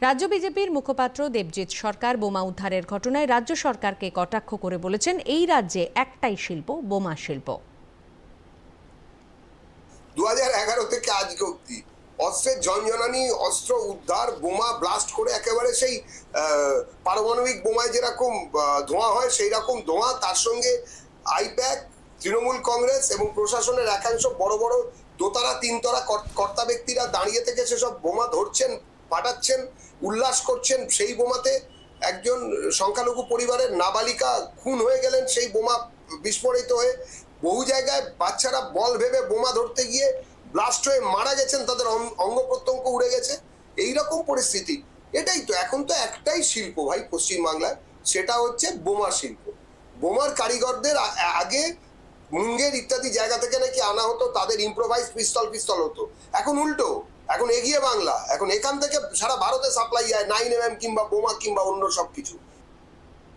রাজ্য বিজেপির মুখপাত্র দেবজিৎ সরকার বোমা উদ্ধারের ঘটনায় রাজ্য সরকারকে কটাক্ষ করে বলেছেন, এই রাজ্যে একটাই শিল্প, বোমা শিল্প। 2011 থেকে আজকে অব্দি অস্ত্রের ঝনঝনানি, অস্ত্র উদ্ধার, বোমা ব্লাস্ট করে একেবারে সেই পারমাণবিক বোমায় যেরকম ধোঁয়া হয় সেই রকম ধোঁয়া, তার সঙ্গে আইপ্যাক, তৃণমূল কংগ্রেস এবং প্রশাসনের একাংশ বড় বড় দোতারা তিনতরা কর্তা ব্যক্তিরা দাঁড়িয়ে থেকে সেসব বোমা ধরছেন, ফাটাচ্ছেন, উল্লাস করছেন। সেই বোমাতে একজন সংখ্যালঘু পরিবারের নাবালিকা খুন হয়ে গেলেন সেই বোমা বিস্ফোরিত হয়ে। বহু জায়গায় বাচ্চারা বল ভেবে বোমা ধরতে গিয়ে ব্লাস্ট হয়ে মারা গেছেন, তাদের অঙ্গ প্রত্যঙ্গ উড়ে গেছে। এইরকম পরিস্থিতি। এটাই তো, এখন তো একটাই শিল্প ভাই পশ্চিমবাংলায়, সেটা হচ্ছে বোমা শিল্প। বোমার কারিগরদের আগে মুঙ্গের ইত্যাদি জায়গা থেকে নাকি আনা হতো, তাদের ইম্প্রোভাইজ পিস্তল হতো। এখন উল্টো, এখন এগিয়ে বাংলা, এখন এখান থেকে সারা ভারতে সাপ্লাই হয় 9mm কিংবা বোমা কিংবা অন্য সবকিছু।